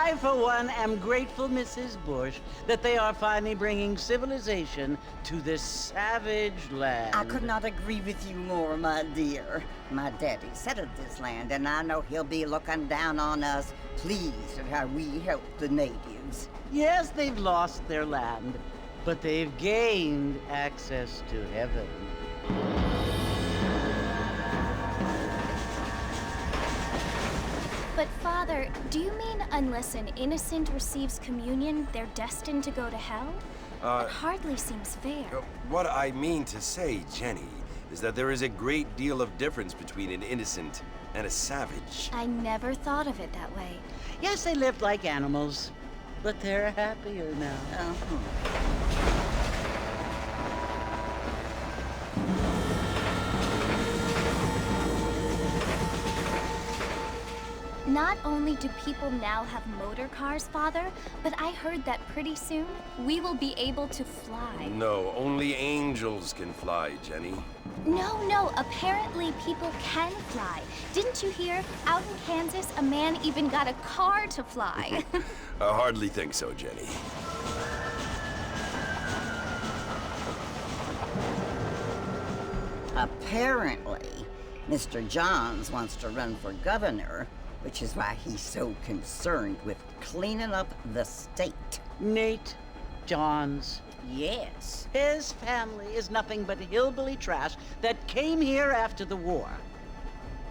I, for one, am grateful, Mrs. Bush, that they are finally bringing civilization to this savage land. I could not agree with you more, my dear. My daddy settled this land, and I know he'll be looking down on us, pleased at how we help the natives. Yes, they've lost their land, but they've gained access to heaven. But Father, do you mean unless an innocent receives communion, they're destined to go to hell? It hardly seems fair. What I mean to say, Jenny, is that there is a great deal of difference between an innocent and a savage. I never thought of it that way. Yes, they lived like animals, but they're happier now. Not only do people now have motor cars, Father, but I heard that pretty soon we will be able to fly. No, only angels can fly, Jenny. No, apparently people can fly. Didn't you hear? Out in Kansas, a man even got a car to fly. I hardly think so, Jenny. Apparently, Mr. Johns wants to run for governor, which is why he's so concerned with cleaning up the state. Nate Johns. Yes. His family is nothing but hillbilly trash that came here after the war.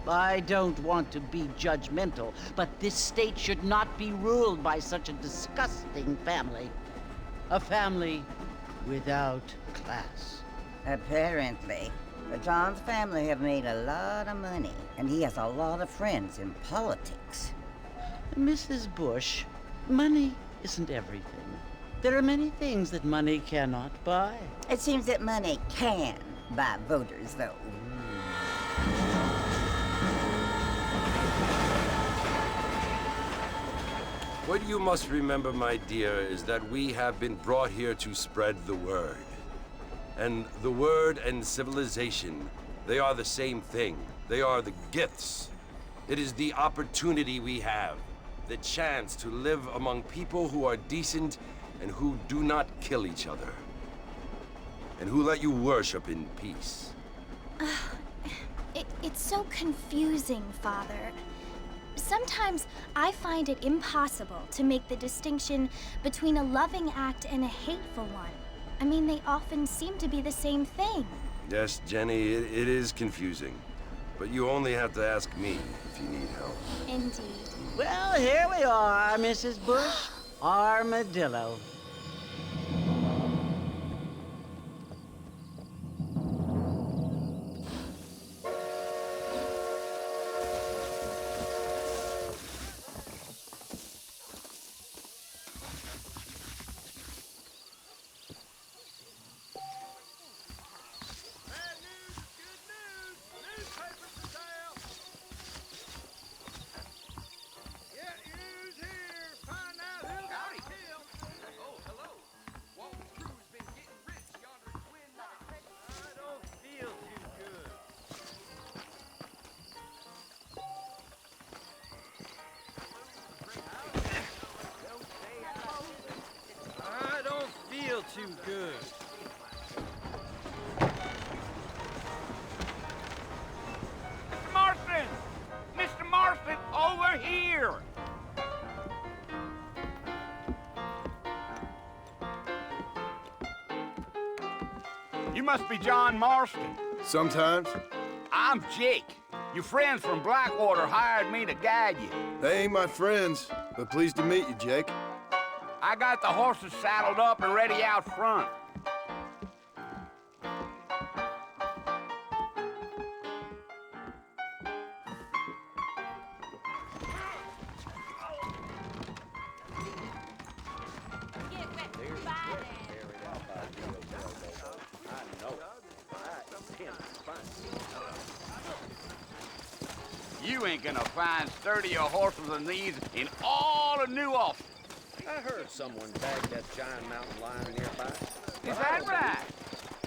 I don't want to be judgmental, but this state should not be ruled by such a disgusting family. A family without class. Apparently. The Johns family have made a lot of money, and he has a lot of friends in politics. Mrs. Bush, money isn't everything. There are many things that money cannot buy. It seems that money can buy voters, though. What you must remember, my dear, is that we have been brought here to spread the word. And the word and civilization, they are the same thing. They are the gifts. It is the opportunity we have, the chance to live among people who are decent and who do not kill each other, and who let you worship in peace. It's so confusing, Father. Sometimes I find it impossible to make the distinction between a loving act and a hateful one. I mean, they often seem to be the same thing. Yes, Jenny, it is confusing. But you only have to ask me if you need help. Indeed. Well, here we are, Mrs. Bush. Armadillo. Too good. Mr. Marston! Mr. Marston, over here! You must be John Marston. Sometimes. I'm Jake. Your friends from Blackwater hired me to guide you. They ain't my friends, but pleased to meet you, Jake. I got the horses saddled up and ready out front. You ain't gonna find sturdier horses than these in all of New Ulster. I heard someone tagged that giant mountain lion nearby. Is that right?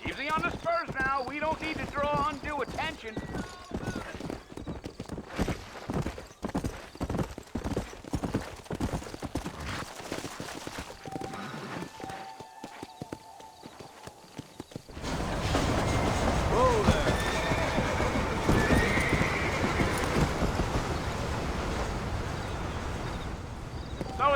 Easy on the spurs now. We don't need to draw undue attention.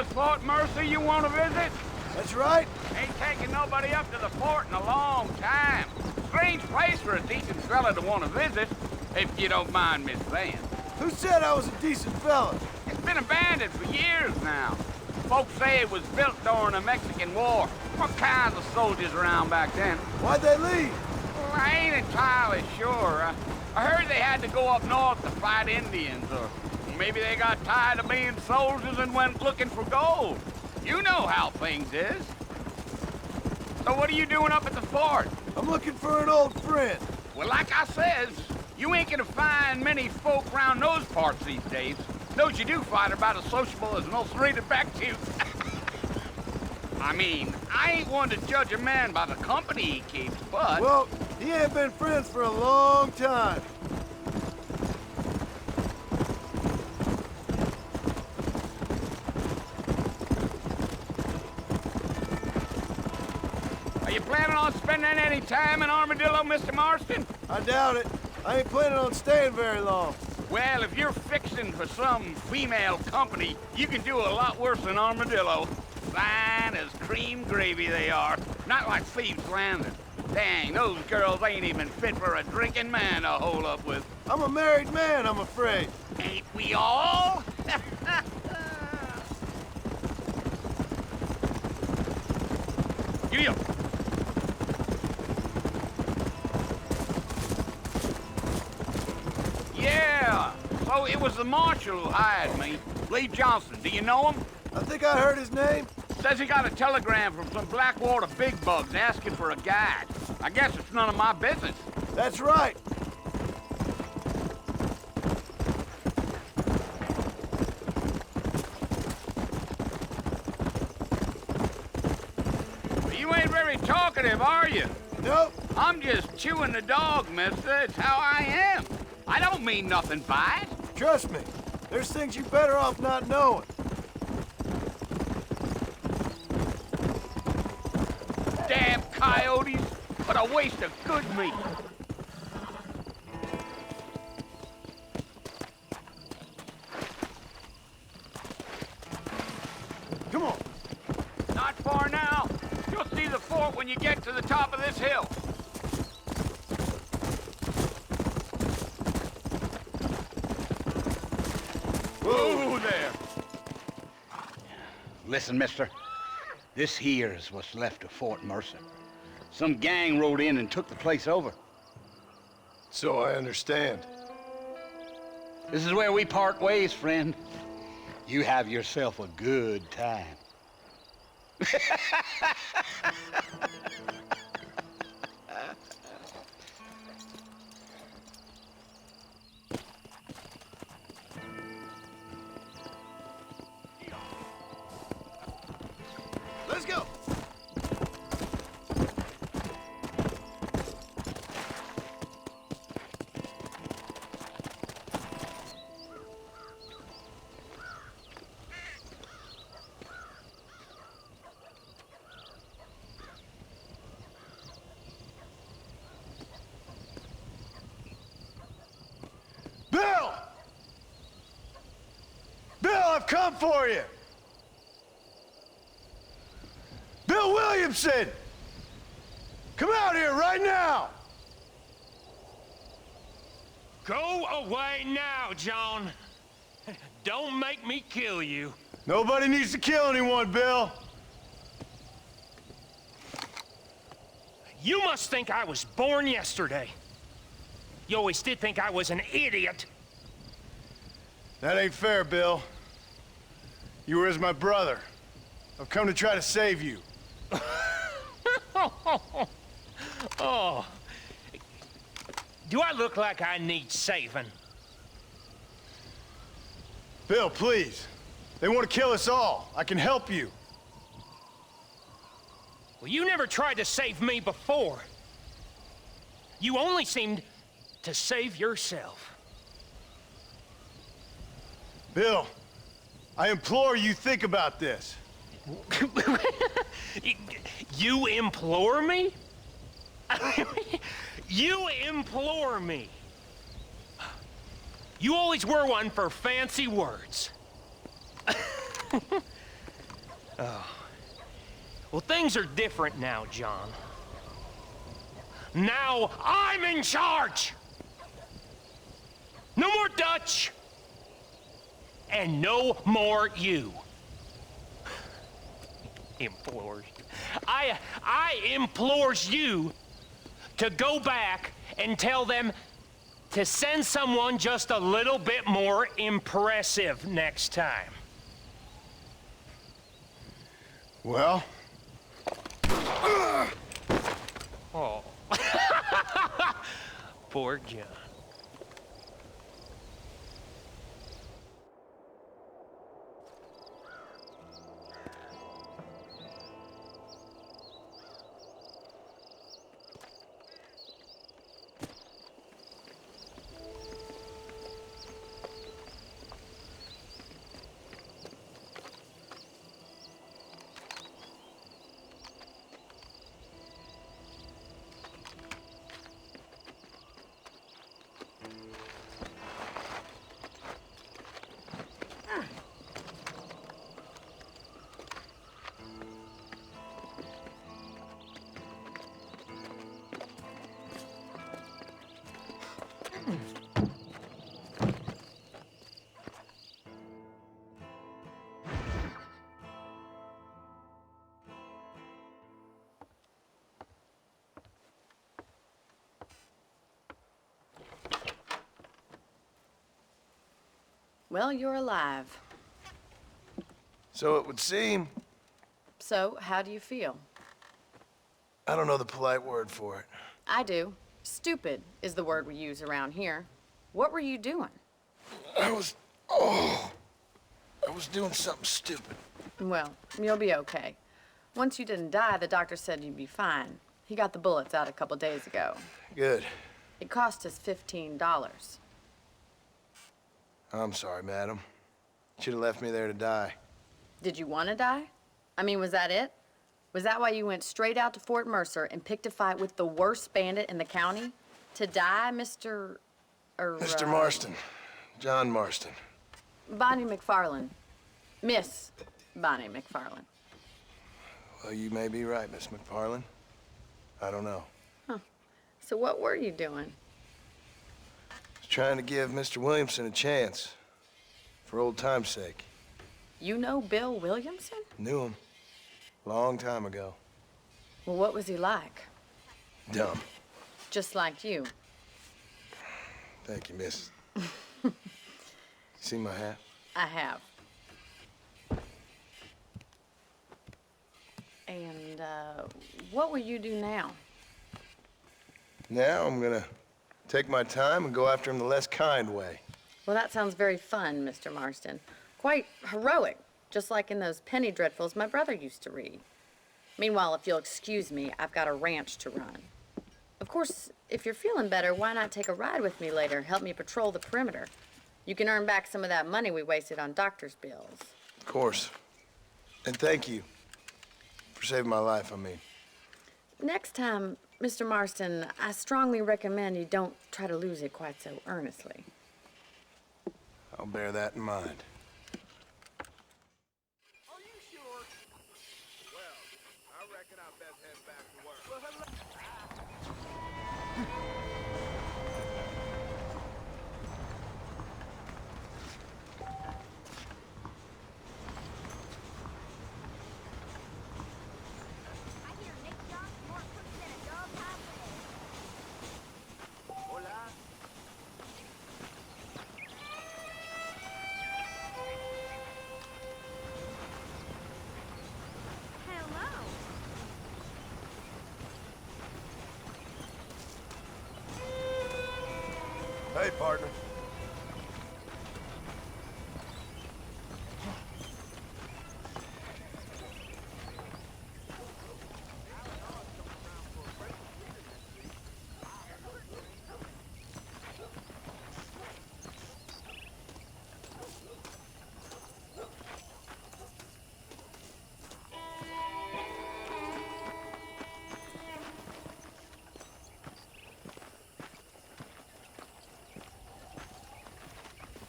was Fort Mercy you want to visit? That's right. Ain't taken nobody up to the fort in a long time. Strange place for a decent fella to want to visit, if you don't mind me saying. Who said I was a decent fella? It's been abandoned for years now. Folks say it was built during the Mexican War. What kinds of soldiers around back then? Why'd they leave? Well, I ain't entirely sure. I heard they had to go up north to fight Indians, or maybe they got tired of being soldiers and went looking for gold. You know how things is. So what are you doing up at the fort? I'm looking for an old friend. Well, like I says, you ain't gonna find many folk round those parts these days. Those you do find are about as sociable as an ulcerated back tooth. I mean, I ain't one to judge a man by the company he keeps, but... Well, he ain't been friends for a long time. Are you planning on spending any time in Armadillo, Mr. Marston? I doubt it. I ain't planning on staying very long. Well, if you're fixing for some female company, you can do a lot worse than Armadillo. Fine as cream gravy they are. Not like Thieves Landing. Dang, those girls ain't even fit for a drinking man to hole up with. I'm a married man, I'm afraid. Ain't we all? Giddy up. Yeah, so it was the marshal who hired me. Lee Johnson, do you know him? I think I heard his name. Says he got a telegram from some Blackwater big bugs asking for a guide. I guess it's none of my business. That's right. You ain't very talkative, are you? Nope. I'm just chewing the dog, mister. It's how I am. I don't mean nothing by it. Trust me. There's things you better off not knowing. Damn coyotes. What a waste of good meat. Come on. Not far now. You'll see the fort when you get to the top of this hill. Whoa there. Listen, mister. This here's what's left of Fort Mercer. Some gang rode in and took the place over. So I understand. This is where we part ways, friend. You have yourself a good time. Let's go. Bill! Bill, I've come for you! Bill Williamson! Come out here right now! Go away now, John. Don't make me kill you. Nobody needs to kill anyone, Bill. You must think I was born yesterday. You always did think I was an idiot. That ain't fair, Bill. You were as my brother. I've come to try to save you. Oh. Do I look like I need saving? Bill, please. They want to kill us all. I can help you. Well, you never tried to save me before. You only seemed to save yourself. Bill, I implore you think about this. You implore me? You implore me. You always were one for fancy words. Well, things are different now, John. Now I'm in charge! No more Dutch! And no more you. Implores. I implores you to go back and tell them to send someone just a little bit more impressive next time. Well? Oh. Poor John. Well, you're alive. So it would seem. So, how do you feel? I don't know the polite word for it. I do. Stupid is the word we use around here. What were you doing? I was doing something stupid. Well, you'll be okay. Once you didn't die, the doctor said you'd be fine. He got the bullets out a couple days ago. Good. It cost us $15. I'm sorry, madam. Should have left me there to die. Did you want to die? I mean, was that it? Was that why you went straight out to Fort Mercer and picked a fight with the worst bandit in the county? To die, Mr. Mr. Marston. John Marston. Bonnie McFarland. Miss Bonnie McFarland. Well, you may be right, Miss McFarland. I don't know. So what were you doing? Was trying to give Mr. Williamson a chance. For old time's sake. You know Bill Williamson? Knew him. Long time ago. Well, what was he like? Dumb. Just like you. Thank you, miss. See my hat? I have. And, what will you do now? Now I'm gonna take my time and go after him the less kind way. Well, that sounds very fun, Mr. Marston. Quite heroic, just like in those penny dreadfuls my brother used to read. Meanwhile, if you'll excuse me, I've got a ranch to run. Of course, if you're feeling better, why not take a ride with me later? Help me patrol the perimeter. You can earn back some of that money we wasted on doctor's bills. Of course. And thank you for saving my life, I mean. Next time, Mr. Marston, I strongly recommend you don't try to lose it quite so earnestly. I'll bear that in mind. Are you sure? Well, I reckon I best head back to work. Hey, partner.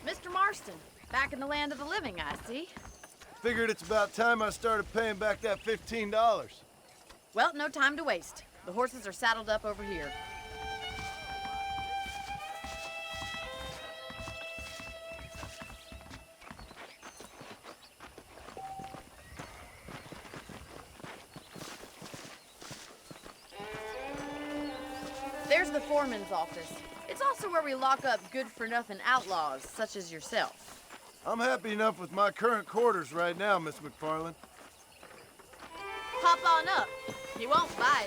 Mr. Marston, back in the land of the living, I see. Figured it's about time I started paying back that $15. Well, no time to waste. The horses are saddled up over here. There's the foreman's office. It's also where we lock up good-for-nothing outlaws, such as yourself. I'm happy enough with my current quarters right now, Miss McFarland. Hop on up. He won't bite.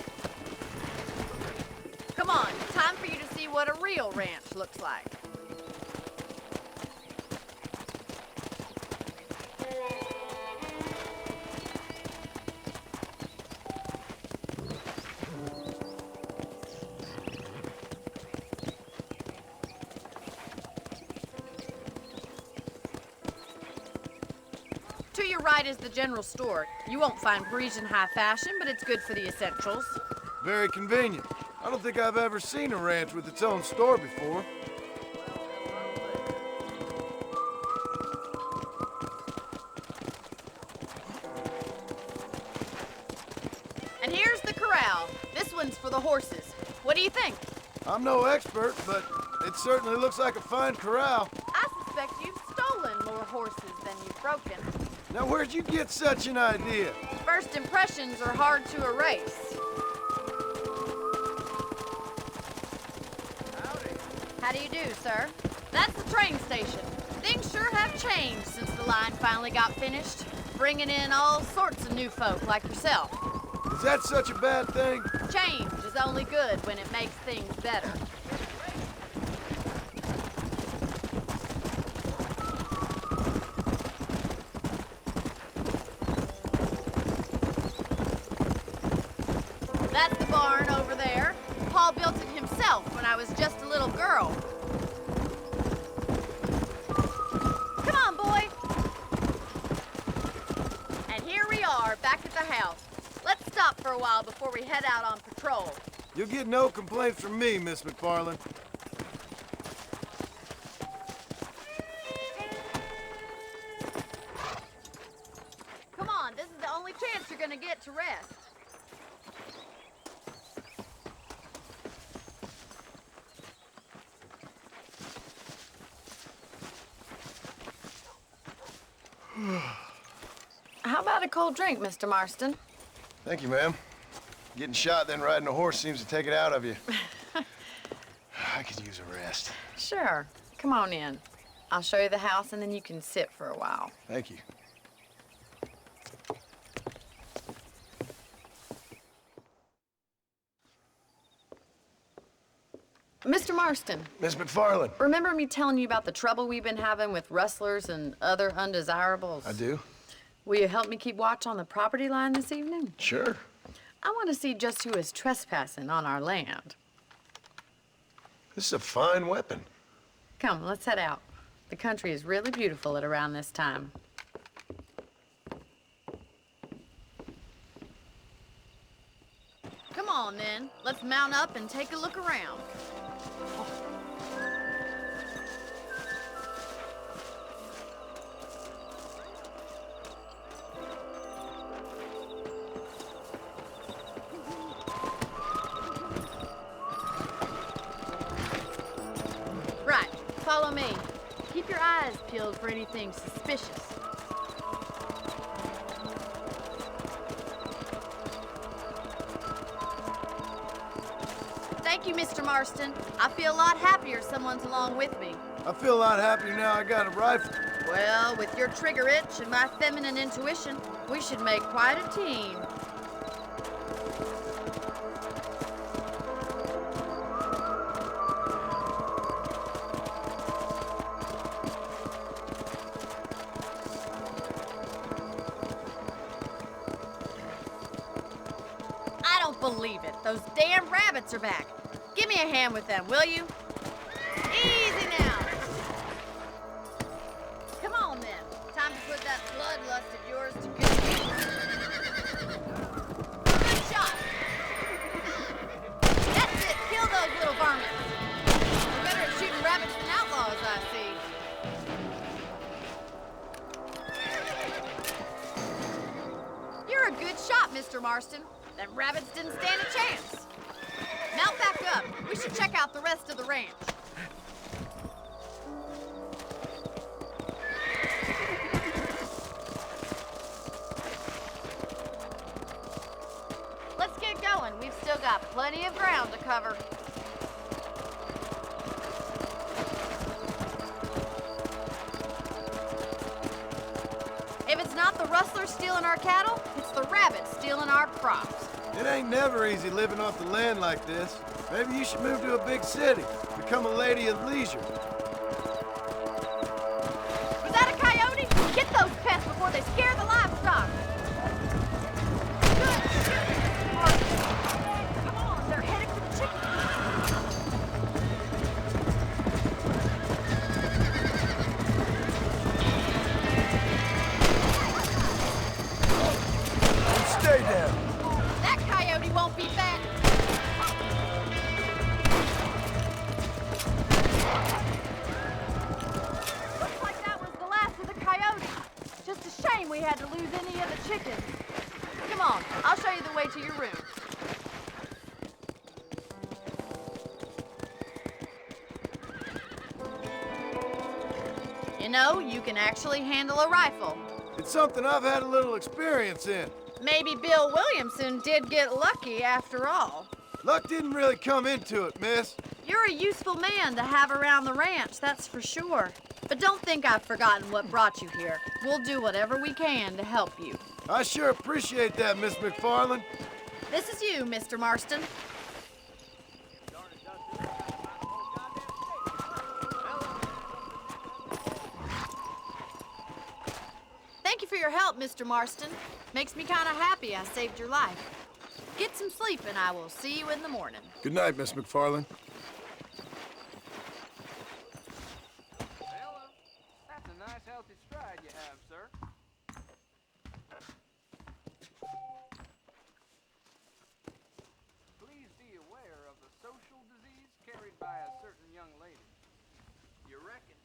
Come on, time for you to see what a real ranch looks like. To your right is the general store. You won't find Parisian high fashion, but it's good for the essentials. Very convenient. I don't think I've ever seen a ranch with its own store before. And here's the corral. This one's for the horses. What do you think? I'm no expert, but it certainly looks like a fine corral. I suspect you've stolen more horses than you've broken. Now, where'd you get such an idea? First impressions are hard to erase. Howdy. How do you do, sir? That's the train station. Things sure have changed since the line finally got finished, bringing in all sorts of new folk like yourself. Is that such a bad thing? Change is only good when it makes things better. That's the barn over there. Paul built it himself when I was just a little girl. Come on, boy. And here we are, back at the house. Let's stop for a while before we head out on patrol. You'll get no complaints from me, Miss McFarland. Come on, this is the only chance you're gonna get to rest. How about a cold drink, Mr. Marston? Thank you, ma'am. Getting shot, then riding a horse seems to take it out of you. I could use a rest. Sure. Come on in. I'll show you the house, and then you can sit for a while. Thank you. Mr. Marston, Miss McFarland. remember me telling you about the trouble we've been having with rustlers and other undesirables? I do? Will you help me keep watch on the property line this evening? Sure. I want to see just who is trespassing on our land. This is a fine weapon. Come, let's head out. The country is really beautiful at around this time. Come on, then. Let's mount up and take a look around. Right, follow me. Keep your eyes peeled for anything suspicious. Thank you, Mr. Marston. I feel a lot happier someone's along with me. I feel a lot happier now I got a rifle. Well, with your trigger itch and my feminine intuition, we should make quite a team. I don't believe it. Those damn rabbits are back. Give me a hand with them, will you? Easy now. Come on, then. Time to put that bloodlust of yours to good. Good shot. That's it. Kill those little varmints. You're better at shooting rabbits than outlaws, I see. Mr. Marston. Them rabbits didn't stand a chance. Mount back up. We should check out the rest of the ranch. Let's get going. We've still got plenty of ground to cover. If it's not the rustlers stealing our cattle, it's the rabbits stealing our crops. It ain't never easy living off the land like this. Maybe you should move to a big city. Become a lady of leisure. Was that a coyote? Get those pests before they scare the livestock. Good shooting, Martin. Come on, they're headed for the chickens. Stay down. That coyote won't be back. Looks like that was the last of the coyotes. Just a shame we had to lose any of the chickens. Come on, I'll show you the way to your room. You know, you can actually handle a rifle. It's something I've had a little experience in. Maybe Bill Williamson did get lucky after all. Luck didn't really come into it, miss. You're a useful man to have around the ranch, that's for sure. But don't think I've forgotten what brought you here. We'll do whatever we can to help you. I sure appreciate that, Miss McFarland. This is you, Mr. Marston. Thank you for your help, Mr. Marston. Makes me kind of happy I saved your life. Get some sleep and I will see you in the morning. Good night, Miss McFarland. That's a nice healthy stride you have, sir. Please be aware of the social disease carried by a certain young lady. You reckon?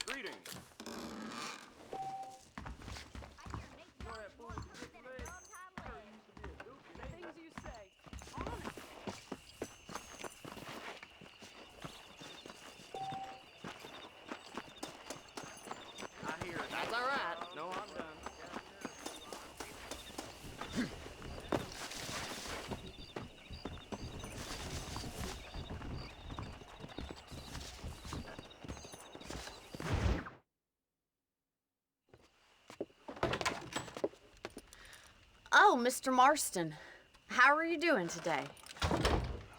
Greetings. Things you say. I hear it. That's all right. No, I'm done. Oh, Mr. Marston. How are you doing today?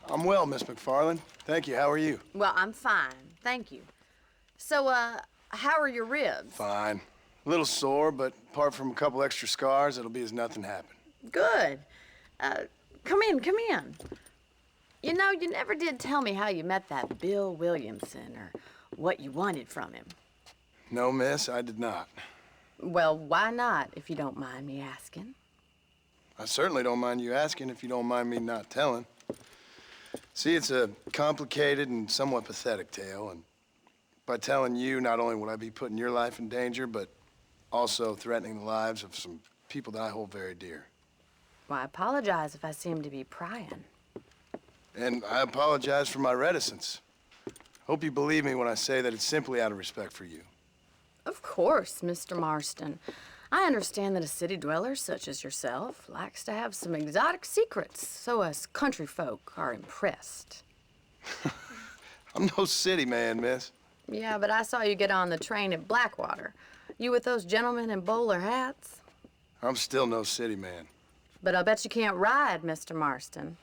I'm well, Miss McFarland. Thank you. How are you? Well, I'm fine. Thank you. So, how are your ribs? Fine. A little sore, but apart from a couple extra scars, it'll be as nothing happened. Good. Come in, come in. You know, you never did tell me how you met that Bill Williamson or what you wanted from him. No, miss, I did not. Well, why not, if you don't mind me asking? I certainly don't mind you asking if you don't mind me not telling. See, it's a complicated and somewhat pathetic tale, and by telling you, not only would I be putting your life in danger, but also threatening the lives of some people that I hold very dear. Well, I apologize if I seem to be prying. And I apologize for my reticence. Hope you believe me when I say that it's simply out of respect for you. Of course, Mr. Marston. I understand that a city dweller such as yourself likes to have some exotic secrets, so us country folk are impressed. I'm no city man, miss. Yeah, but I saw you get on the train at Blackwater. You with those gentlemen in bowler hats? I'm still no city man. But I'll bet you can't ride, Mr. Marston.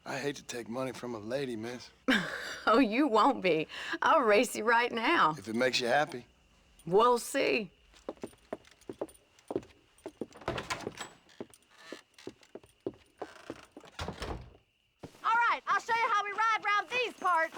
I hate to take money from a lady, miss. Oh, you won't be. I'll race you right now. If it makes you happy. We'll see. All right, I'll show you how we ride round these parts.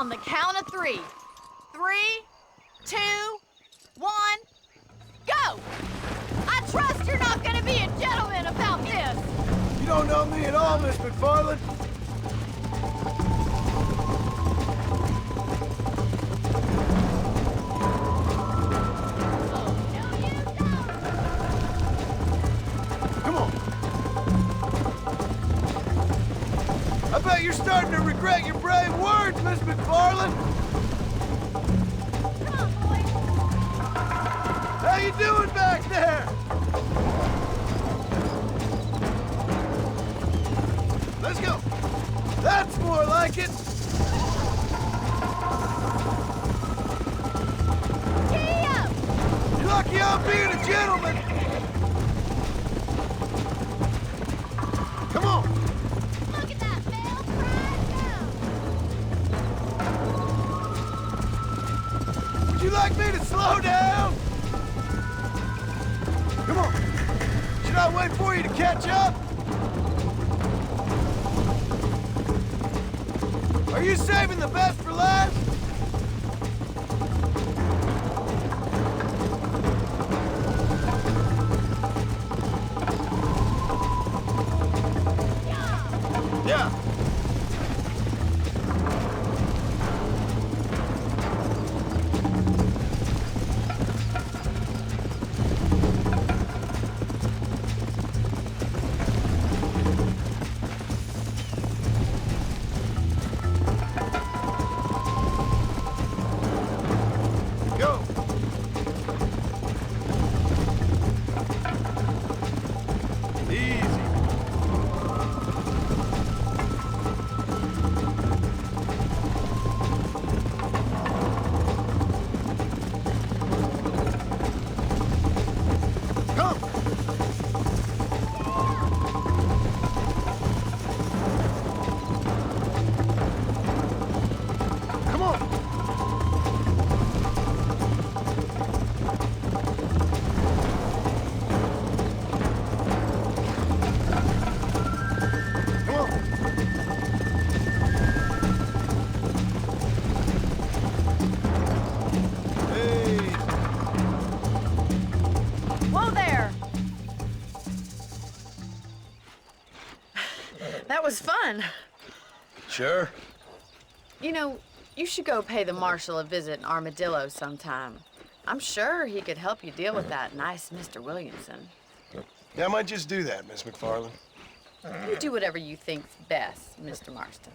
on the count of 3. 3, 2, 1, go! I trust you're not gonna be a gentleman about this. You don't know me at all, Miss McFarland. Come on. I bet you're starting to regret your brave words, Miss McFarland. Come on, boys. How you doing back there? Let's go. That's more like it. Giddy up! You're lucky I'm being a gentleman. Come on. Look at that, Bill. Right down. Would you like me to slow down? Come on. Should I wait for you to catch up? Are you saving the best for last? Yeah. Go. Easy. Come. Come on. Come on. Hey. Whoa there! That was fun. Sure. You know, you should go pay the marshal a visit in Armadillo sometime. I'm sure he could help you deal with that nice Mr. Williamson. Yeah, I might just do that, Miss McFarland. You do whatever you think's best, Mr. Marston.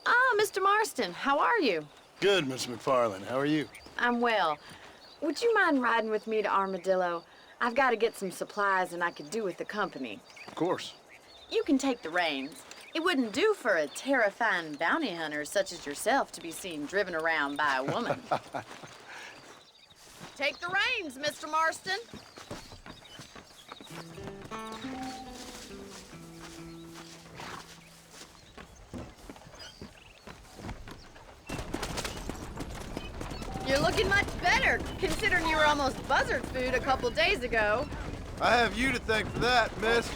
Ah, Mr. Marston, how are you? Good, Miss McFarland. How are you? I'm well. Would you mind riding with me to Armadillo? I've got to get some supplies and I could do with the company. Of course. You can take the reins. It wouldn't do for a terrifying bounty hunter such as yourself to be seen driven around by a woman. Take the reins, Mr. Marston. You're looking much better, considering you were almost buzzard food a couple days ago. I have you to thank for that, miss.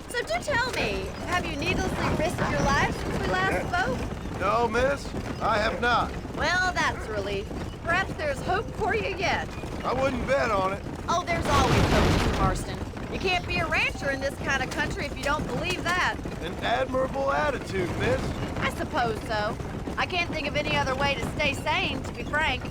So do tell me, have you needlessly risked your life since we last spoke? No, miss, I have not. Well, that's a relief. Perhaps there's hope for you yet. I wouldn't bet on it. Oh, there's always hope, Mr. Marston. You can't be a rancher in this kind of country if you don't believe that. An admirable attitude, miss. I suppose so. I can't think of any other way to stay sane, to be frank.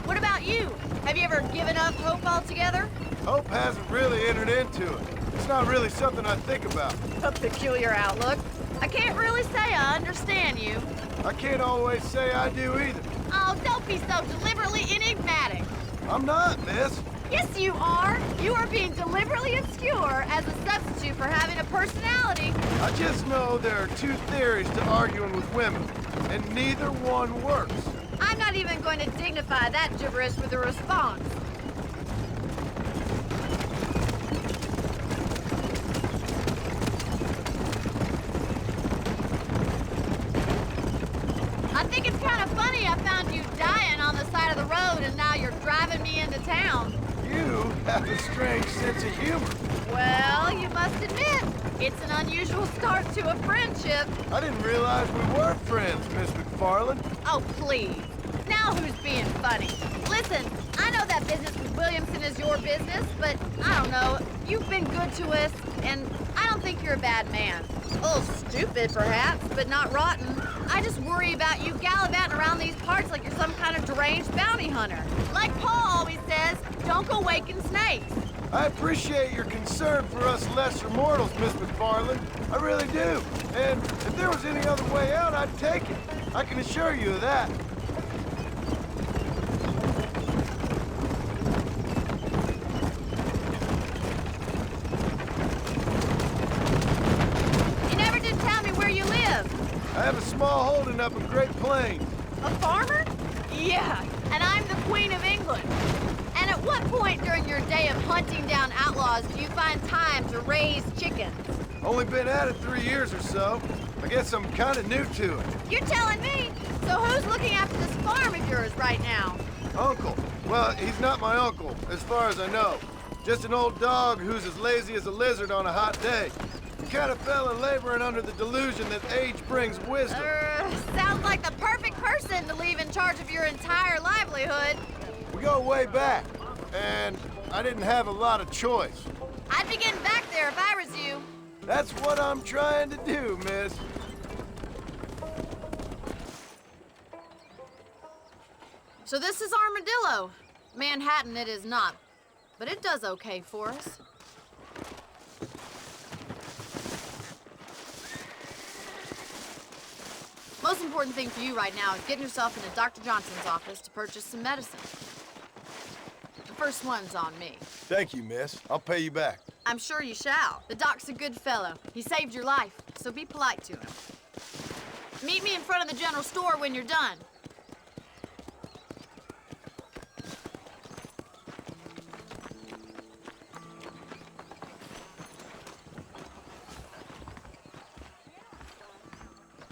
What about you? Have you ever given up hope altogether? Hope hasn't really entered into it. It's not really something I think about. A peculiar outlook. I can't really say I understand you. I can't always say I do either. Oh, don't be so deliberately enigmatic. I'm not, miss. Yes, you are. You are being deliberately obscure as a substitute for having a personality. I just know there are two theories to arguing with women, and neither one works. I'm not even going to dignify that gibberish with a response. I found you dying on the side of the road and now you're driving me into town. You have a strange sense of humor. Well, you must admit, it's an unusual start to a friendship. I didn't realize we were friends, Miss McFarland. Oh, please. Now who's being funny? Listen, I know that business with Williamson is your business, but I don't know. You've been good to us, and I don't think you're a bad man. A little stupid, perhaps, but not rotten. I just worry about you gallivanting around these parts like you're some kind of deranged bounty hunter. Like Paul always says, don't go waking snakes. I appreciate your concern for us lesser mortals, Miss McFarland. I really do. And if there was any other way out, I'd take it. I can assure you of that. You never did tell me where you live. I have a small holding up in Great Plains. A farmer? Yeah, and I'm the Queen of England. And at what point during your day of hunting down outlaws do you find time to raise chickens? Only been at it 3 years or so. I guess I'm kind of new to it. You're telling me? So who's looking after this farm of yours right now? Uncle. Well, he's not my uncle, as far as I know. Just an old dog who's as lazy as a lizard on a hot day. He kind of fell in laboring under the delusion that age brings wisdom. Sounds like the perfect person to leave in charge of your entire livelihood. We go way back, and I didn't have a lot of choice. I'd be getting back there if I was you. That's what I'm trying to do, miss. So this is Armadillo. Manhattan it is not, but it does okay for us. Most important thing for you right now is getting yourself into Dr. Johnson's office to purchase some medicine. The first one's on me. Thank you, miss. I'll pay you back. I'm sure you shall. The doc's a good fellow. He saved your life, so be polite to him. Meet me in front of the general store when you're done.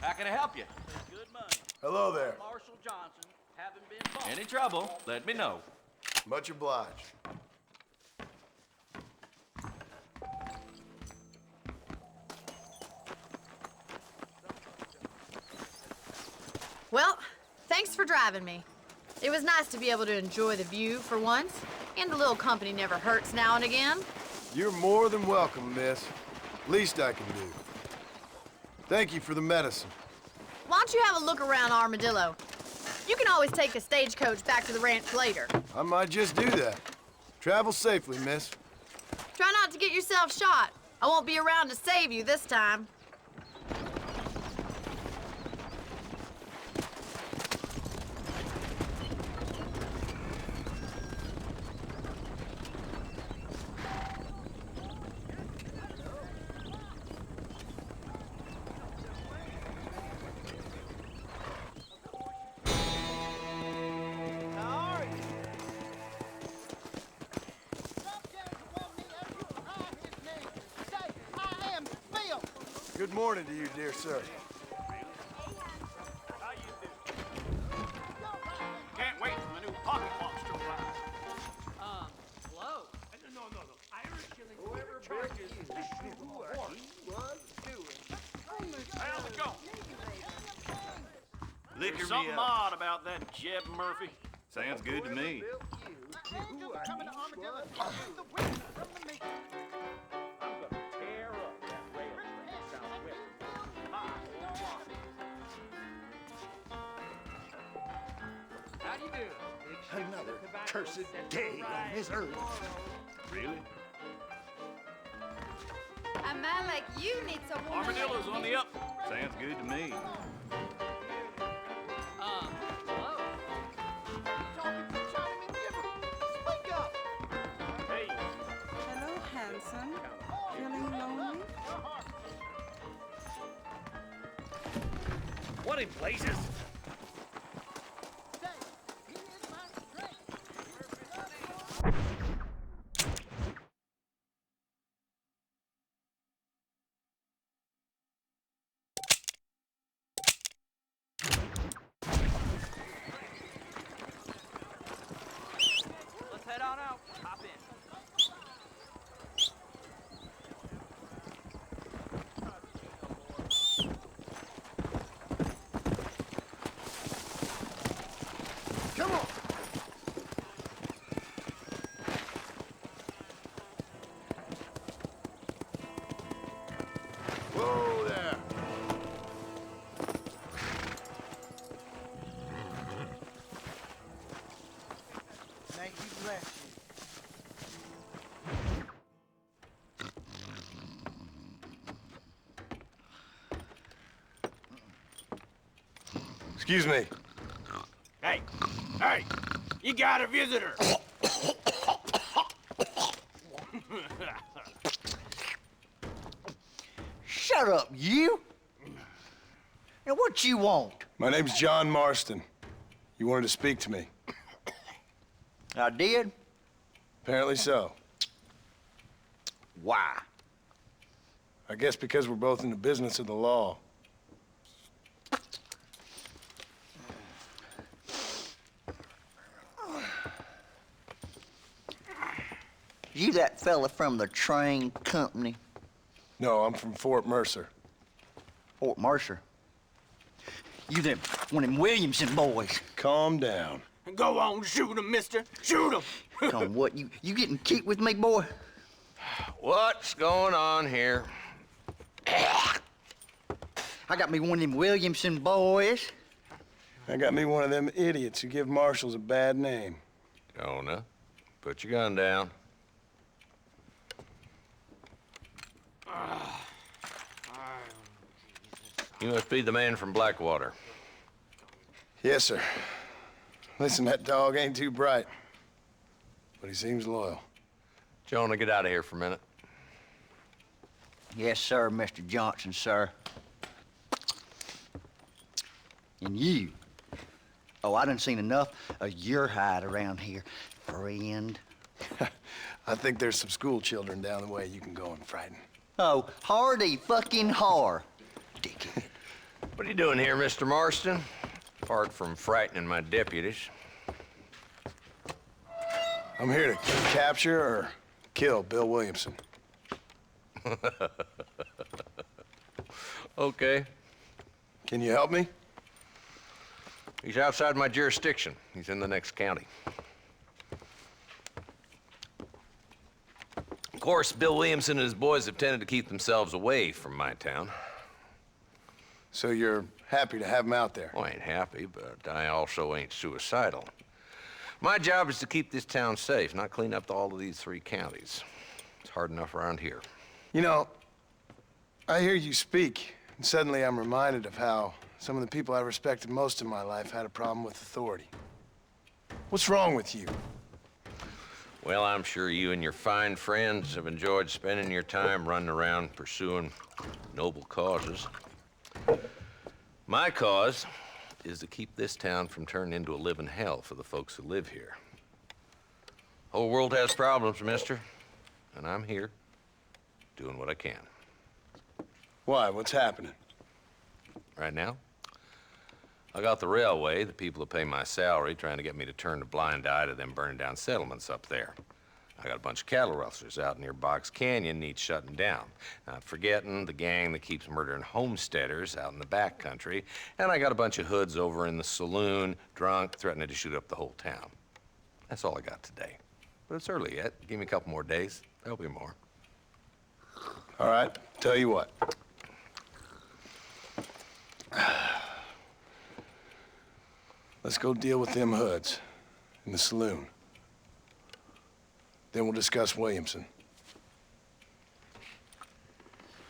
How can I help you? Good money. Hello there. Marshal Johnson, haven't been bought. Any trouble, let me know. Much obliged. Well, thanks for driving me. It was nice to be able to enjoy the view for once, and a little company never hurts now and again. You're more than welcome, miss. Least I can do. Thank you for the medicine. Why don't you have a look around Armadillo? You can always take a stagecoach back to the ranch later. I might just do that. Travel safely, miss. Try not to get yourself shot. I won't be around to save you this time. Good morning to you, dear sir. Can't wait for my new pocket watch to arrive. Hello? No. Irish shilling. Whoever charges who he was doing. How's it go? Liquor There's me something up. odd about that Jeb Murphy. Sounds good to me. Tear up that railroad southwest. How do you do? Another cursed day on this earth. Really? A man like you needs a woman. Armadillo's on the up. Sounds good to me. Hello? Hey, Hello, handsome. Feeling lonely? What in places? Excuse me. Hey, hey, you got a visitor. Shut up, you! Now, what you want? My name's John Marston. You wanted to speak to me. I did? Apparently so. Why? I guess because we're both in the business of the law. You that fella from the train company? No, I'm from Fort Mercer. Fort Mercer? You them, one of them Williamson boys. Calm down. Go on, shoot him, mister. Shoot him. Come on, what, you getting kicked with me, boy? What's going on here? I got me one of them Williamson boys. I got me one of them idiots who give marshals a bad name. Jonah, put your gun down. You must be the man from Blackwater. Yes, sir. Listen, that dog ain't too bright, but he seems loyal. Jonah, get out of here for a minute. Yes, sir, Mr. Johnson, sir. And you. Oh, I done seen enough of your hide around here, friend. I think there's some school children down the way you can go and frighten. Oh, hardy fucking har. Dickhead. What are you doing here, Mr. Marston? Apart from frightening my deputies. I'm here to capture or kill Bill Williamson. Okay. Can you help me? He's outside my jurisdiction. He's in the next county. Of course, Bill Williamson and his boys have tended to keep themselves away from my town. So you're happy to have him out there? Well, I ain't happy, but I also ain't suicidal. My job is to keep this town safe, not clean up all of these 3 counties. It's hard enough around here. You know, I hear you speak, and suddenly I'm reminded of how some of the people I respected most in my life had a problem with authority. What's wrong with you? Well, I'm sure you and your fine friends have enjoyed spending your time running around pursuing noble causes. My cause is to keep this town from turning into a living hell for the folks who live here. Whole world has problems, mister, and I'm here doing what I can. Why? What's happening? Right now, I got the railway, the people that pay my salary, trying to get me to turn a blind eye to them burning down settlements up there. I got a bunch of cattle rustlers out near Box Canyon needs shutting down. Not forgetting the gang that keeps murdering homesteaders out in the back country. And I got a bunch of hoods over in the saloon, drunk, threatening to shoot up the whole town. That's all I got today. But it's early yet. Give me a couple more days. There'll be more. All right, tell you what. Let's go deal with them hoods in the saloon. Then we'll discuss Williamson.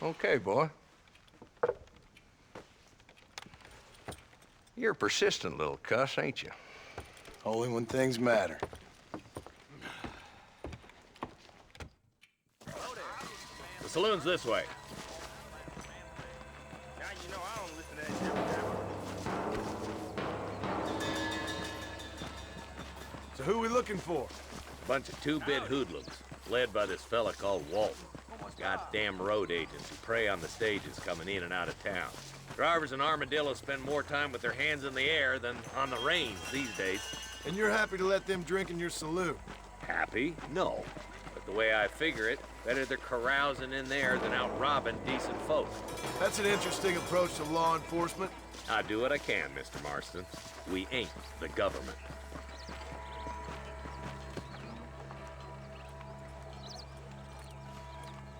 Okay, boy. You're a persistent little cuss, ain't you? Only when things matter. The saloon's this way. So who we looking for? Bunch of 2-bit hoodlums, led by this fella called Walton. Goddamn road agents who prey on the stages coming in and out of town. Drivers in Armadillo spend more time with their hands in the air than on the reins these days. And you're happy to let them drink in your saloon? Happy? No. But the way I figure it, better they're carousing in there than out robbing decent folk. That's an interesting approach to law enforcement. I do what I can, Mr. Marston. We ain't the government.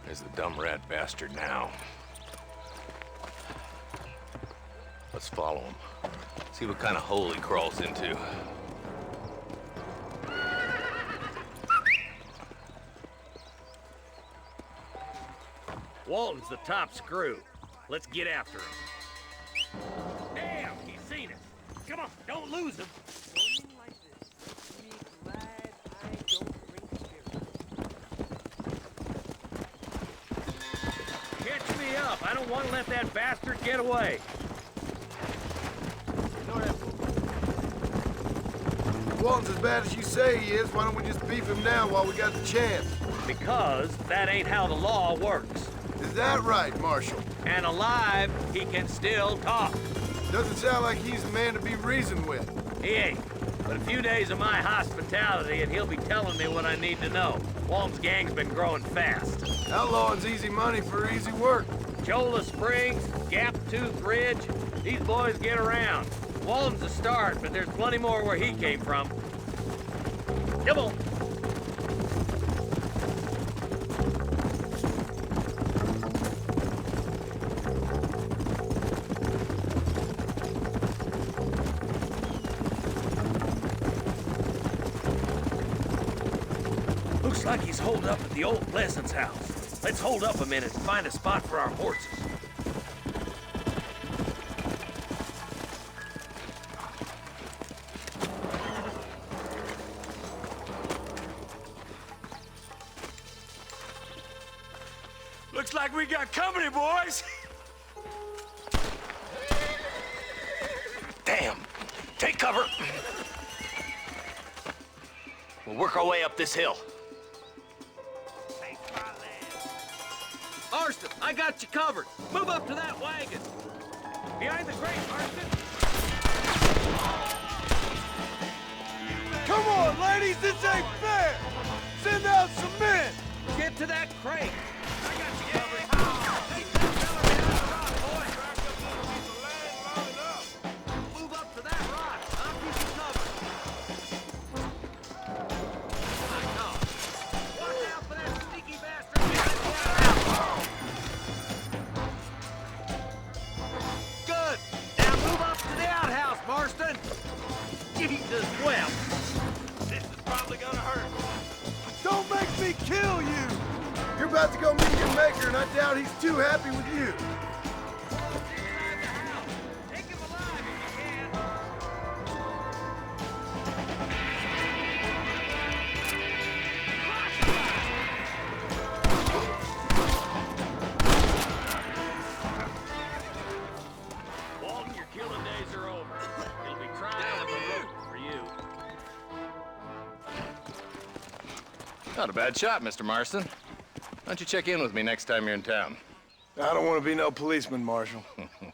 There's the dumb rat bastard now. Let's follow him. See what kind of hole he crawls into. Walton's the top screw. Let's get after him. Damn, he's seen us. don't lose them. Catch me up. I don't want to let that bastard get away. If Walton's as bad as you say he is, why don't we just beef him down while we got the chance? Because that ain't how the law works. Is that right, Marshal? And alive, he can still talk. Doesn't sound like he's the man to be reasoned with. He ain't. But a few days of my hospitality and he'll be telling me what I need to know. Walton's gang's been growing fast. Outlawing's easy money for easy work. Cholla Springs, Gap Tooth Ridge, these boys get around. Walton's a start, but there's plenty more where he came from. Come on. Looks like he's holed up at the old Pleasance house. Let's hold up a minute and find a spot for our horses. Looks like we got company, boys. Damn! Take cover! We'll work our way up this hill. Marston, I got you covered. Move up to that wagon. Behind the crate, Marston. Come on, ladies, this ain't fair! Send out some men! Get to that crate. I got you covered. Move up to that rock. I'll keep you covered. My God. Watch out for that sneaky bastard behind the outhouse. Good. Now move up to the outhouse, Marston. Jesus wept. This is probably gonna hurt. Don't make me kill you! You're about to go meet your maker, and I doubt he's too happy with you. Take him alive if you can. Walton, your killing days are over. It'll be trial of a rope for you. Not a bad shot, Mr. Marston. Why don't you check in with me next time you're in town? I don't want to be no policeman, Marshal.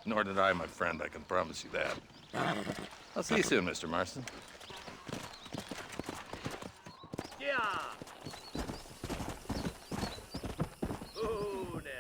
Nor did I, my friend. I can promise you that. I'll see you soon, Mr. Marston. Yeah. Oh, now.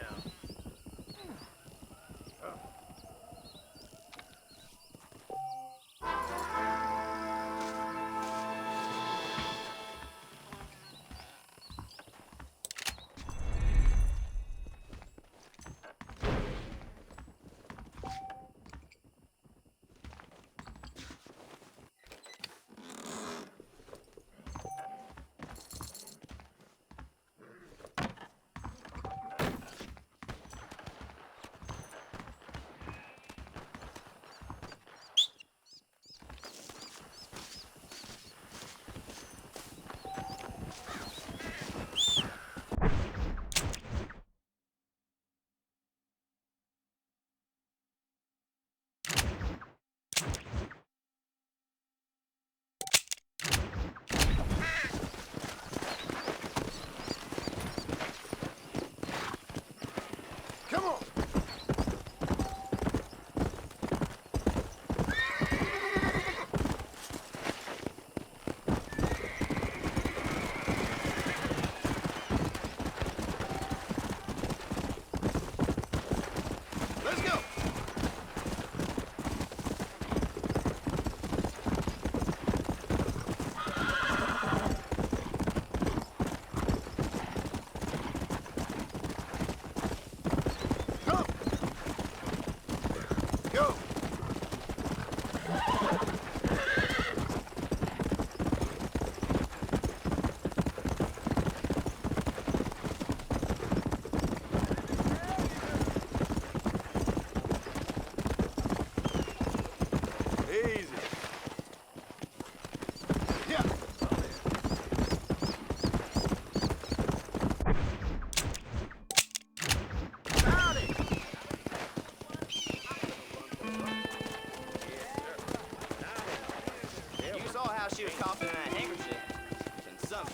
something.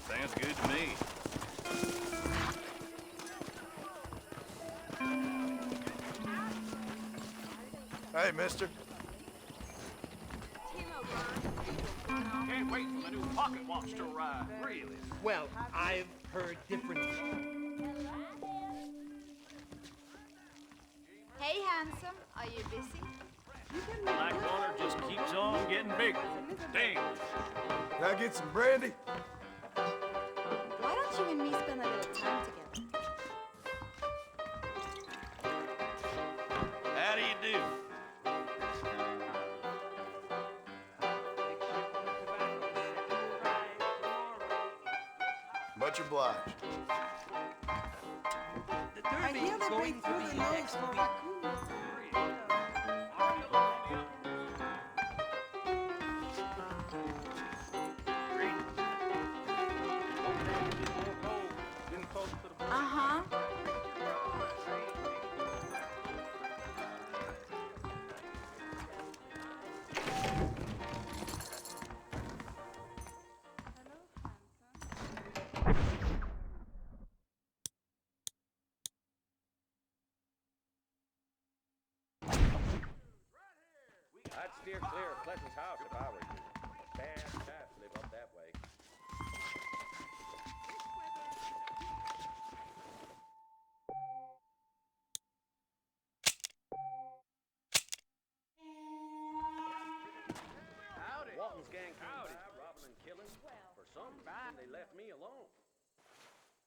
Sounds good to me. Hey, mister. Can't wait for the new pocket watch to arrive. Really? Well, I've heard different. Hey, handsome. Are you busy? Black water just keeps on getting bigger. Damn. Can I get some brandy? Why don't you and me spend a little time together? How do you do? Much obliged. I hear they break through the nose for raccoons. Uh-huh. I'd steer clear of Pleasant's house if I were you. Bad chaps live up that way. Walton's gang came by, robbing and killing. For some reason, they left me alone.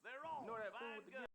They're on. You know that fool with the gun?